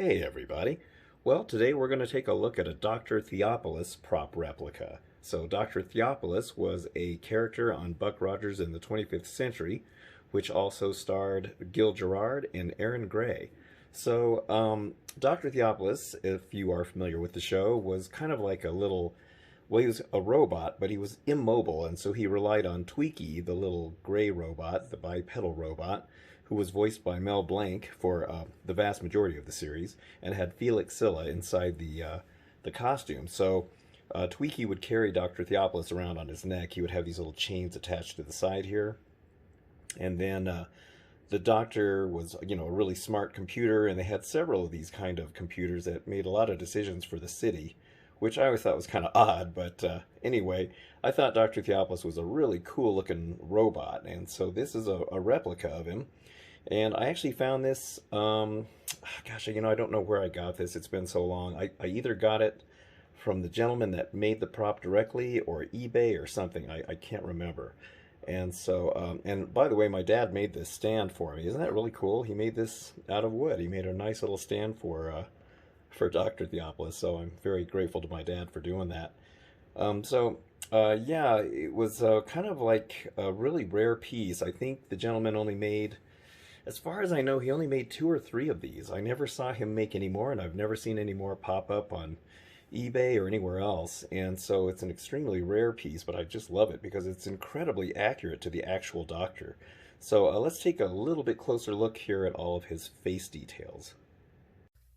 Hey everybody. Well, today we're going to take a look at a Dr. Theopolis prop replica. So Dr. Theopolis was a character on Buck Rogers in the 25th Century, which also starred Gil Gerard and Aaron Gray. So Dr. Theopolis, if you are familiar with the show, was kind of like a little, well, he was a robot, but he was immobile, and so he relied on Tweaky, the little gray robot, the bipedal robot, who was voiced by Mel Blanc for the vast majority of the series, and had Felix Silla inside the costume. So Tweaky would carry Dr. Theopolis around on his neck. He would have these little chains attached to the side here, and then the Doctor was, a really smart computer, and they had several of these kind of computers that made a lot of decisions for the city, which I always thought was kind of odd, but anyway, I thought Dr. Theopolis was a really cool looking robot, and so this is a replica of him. And I actually found this, gosh, I don't know where I got this. It's been so long. I either got it from the gentleman that made the prop directly or eBay or something. I can't remember. And so, and by the way, my dad made this stand for me. Isn't that really cool? He made this out of wood. He made a nice little stand for Dr. Theopolis. So I'm very grateful to my dad for doing that. Yeah, it was kind of like a really rare piece. I think the gentleman only made, as far as I know, he only made 2 or 3 of these. I never saw him make any more, and I've never seen any more pop up on eBay or anywhere else. And so it's an extremely rare piece, but I just love it because it's incredibly accurate to the actual Doctor. So let's take a little bit closer look here at all of his face details.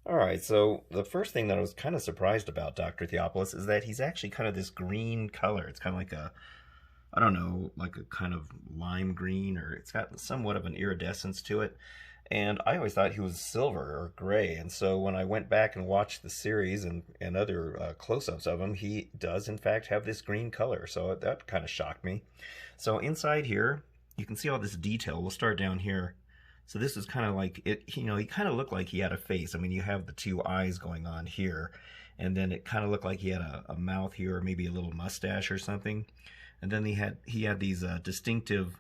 All right, so the first thing that I was kind of surprised about Dr. Theopolis is that he's actually kind of this green color. It's kind of like a, I don't know, like a kind of lime green, or it's got somewhat of an iridescence to it. And I always thought he was silver or gray. And so when I went back and watched the series and other close-ups of him, he does in fact have this green color. So that kind of shocked me. So inside here, you can see all this detail. We'll start down here. So this is kind of like it, he kind of looked like he had a face. I mean, you have the 2 eyes going on here, and then it kind of looked like he had a mouth here, or maybe a little mustache or something. And then he had these distinctive,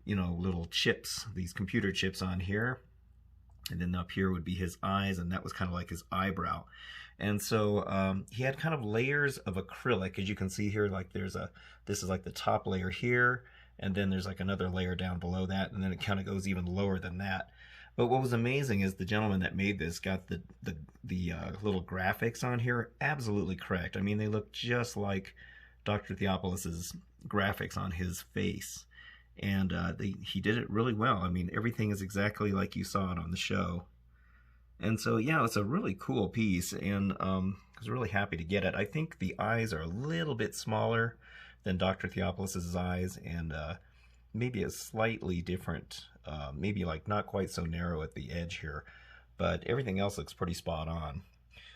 little chips, these computer chips on here. And then up here would be his eyes, and that was kind of like his eyebrow. And so he had kind of layers of acrylic, as you can see here. Like this is like the top layer here, and then there's like another layer down below that, and then it kind of goes even lower than that. But what was amazing is the gentleman that made this got the little graphics on here absolutely correct. I mean, they look just like Dr. Theopolis's graphics on his face, and he did it really well. I mean, everything is exactly like you saw it on the show. And so, yeah, it's a really cool piece, and I was really happy to get it. I think the eyes are a little bit smaller than Dr. Theopolis's eyes, and maybe a slightly different, maybe like not quite so narrow at the edge here, but everything else looks pretty spot on.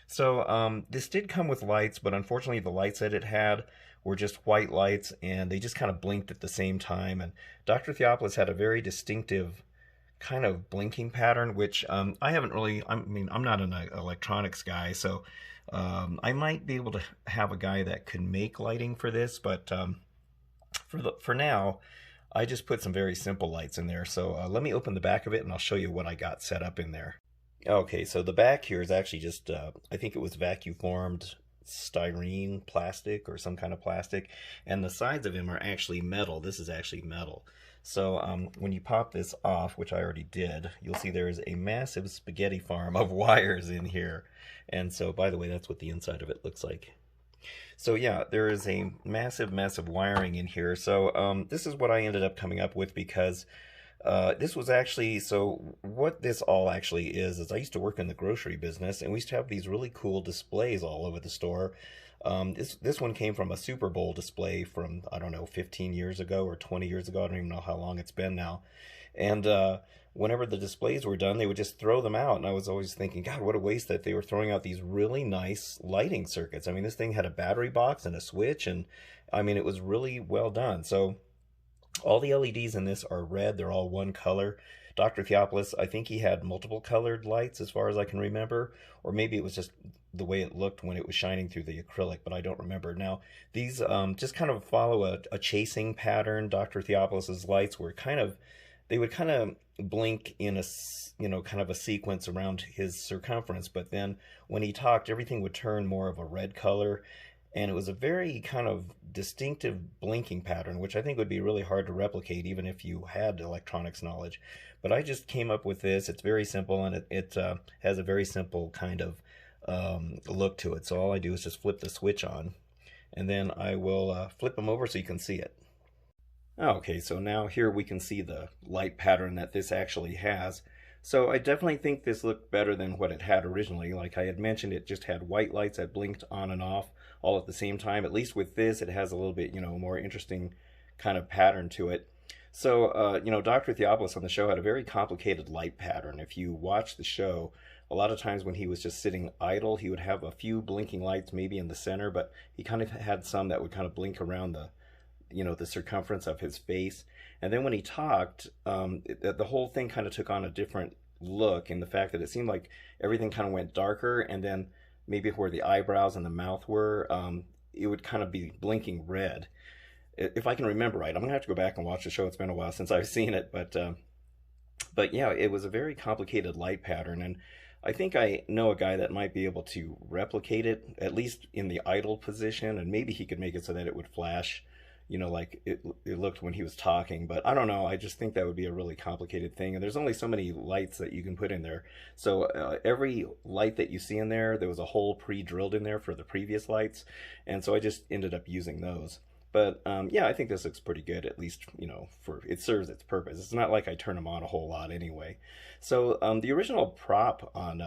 So this did come with lights, but unfortunately the lights that it had were just white lights, and they just kind of blinked at the same time. And Dr. Theopolis had a very distinctive kind of blinking pattern, which I haven't really, I mean, I'm not an electronics guy, so I might be able to have a guy that could make lighting for this, but for now, I just put some very simple lights in there. So let me open the back of it, and I'll show you what I got set up in there. Okay, so the back here is actually just, I think it was vacuum formed styrene plastic or some kind of plastic, and the sides of him are actually metal. This is actually metal. So when you pop this off, which I already did, you'll see there is a massive spaghetti farm of wires in here. And so, by the way, that's what the inside of it looks like. So yeah, there is a massive, massive wiring in here. So this is what I ended up coming up with, because this was actually, so what this all actually is I used to work in the grocery business, and we used to have these really cool displays all over the store. This one came from a Super Bowl display from, I don't know, 15 years ago or 20 years ago. I don't even know how long it's been now. And whenever the displays were done, they would just throw them out. And I was always thinking, God, what a waste that they were throwing out these really nice lighting circuits. I mean, this thing had a battery box and a switch, and I mean, it was really well done. So all the LEDs in this are red. They're all one color. Dr. Theopolis, I think he had multiple colored lights as far as I can remember, or maybe it was just the way it looked when it was shining through the acrylic, but I don't remember. Now, these just kind of follow a chasing pattern. Dr. Theopolis's lights were kind of they would kind of blink in a kind of a sequence around his circumference, but then when he talked, everything would turn more of a red color, and it was a very kind of distinctive blinking pattern, which I think would be really hard to replicate even if you had electronics knowledge. But I just came up with this. It's very simple, and it has a very simple kind of look to it. So all I do is just flip the switch on, and then I will flip them over so you can see it. Okay, so now here we can see the light pattern that this actually has. So I definitely think this looked better than what it had originally. Like I had mentioned, it just had white lights that blinked on and off all at the same time. At least with this, it has a little bit, more interesting kind of pattern to it. So, Dr. Theopolis on the show had a very complicated light pattern. If you watch the show, a lot of times when he was just sitting idle, he would have a few blinking lights maybe in the center, but he kind of had some that would kind of blink around the circumference of his face. And then when he talked, the whole thing kind of took on a different look in the fact that it seemed like everything kind of went darker, and then maybe where the eyebrows and the mouth were, it would kind of be blinking red. If I can remember right, I'm gonna have to go back and watch the show. It's been a while since I've seen it, but yeah, it was a very complicated light pattern, and I think I know a guy that might be able to replicate it, at least in the idle position, and maybe he could make it so that it would flash, like it looked when he was talking. But I don't know, I just think that would be a really complicated thing, and there's only so many lights that you can put in there. So every light that you see in there was a hole pre-drilled in there for the previous lights, and so I just ended up using those. But yeah, I think this looks pretty good, at least, for it serves its purpose. It's not like I turn them on a whole lot anyway. So the original prop on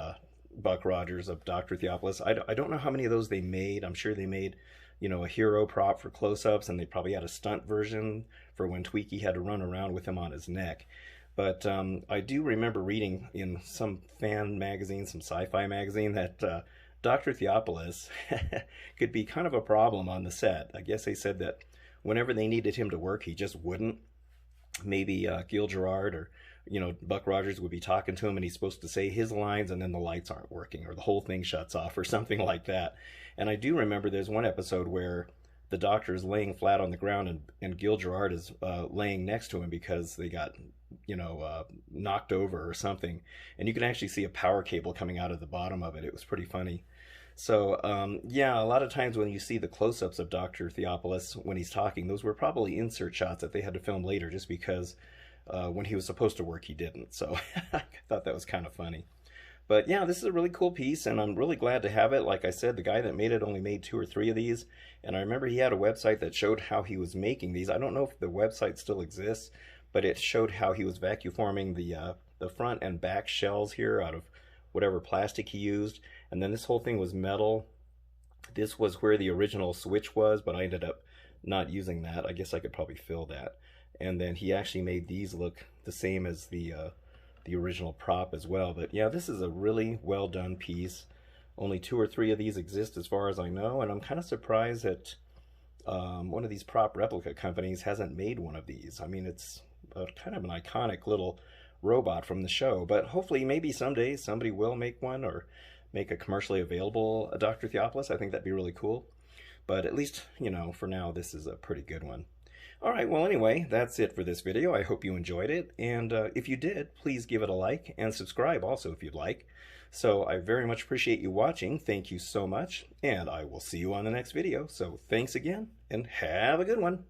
Buck Rogers of Dr. Theopolis, I don't know how many of those they made. I'm sure they made, a hero prop for close-ups, and they probably had a stunt version for when Tweaky had to run around with him on his neck. But I do remember reading in some fan magazine, some sci-fi magazine, that Dr. Theopolis could be kind of a problem on the set. I guess they said that whenever they needed him to work, he just wouldn't. Maybe Gil Gerard or Buck Rogers would be talking to him, and he's supposed to say his lines, and then the lights aren't working, or the whole thing shuts off, or something like that. And I do remember there's one episode where the doctor is laying flat on the ground, and Gil Gerard is laying next to him because they got knocked over or something, and you can actually see a power cable coming out of the bottom of it. It was pretty funny. So yeah, a lot of times when you see the close-ups of Dr. Theopolis when he's talking, those were probably insert shots that they had to film later, just because when he was supposed to work he didn't. So I thought that was kind of funny. But yeah, this is a really cool piece, and I'm really glad to have it. Like I said, the guy that made it only made 2 or 3 of these, and I remember he had a website that showed how he was making these. I don't know if the website still exists, but it showed how he was vacuum forming the front and back shells here out of whatever plastic he used. And then this whole thing was metal. This was where the original switch was, but I ended up not using that. I guess I could probably fill that. And then he actually made these look the same as the original prop as well. But yeah, this is a really well done piece. Only 2 or 3 of these exist as far as I know, and I'm kind of surprised that one of these prop replica companies hasn't made one of these. I mean, it's kind of an iconic little robot from the show, but hopefully maybe someday somebody will make one, or make a commercially available Dr. Theopolis. I think that'd be really cool. But at least, for now, this is a pretty good one. All right, well, anyway, that's it for this video. I hope you enjoyed it, and if you did, please give it a like, and subscribe also if you'd like. So I very much appreciate you watching. Thank you so much, and I will see you on the next video. So thanks again, and have a good one.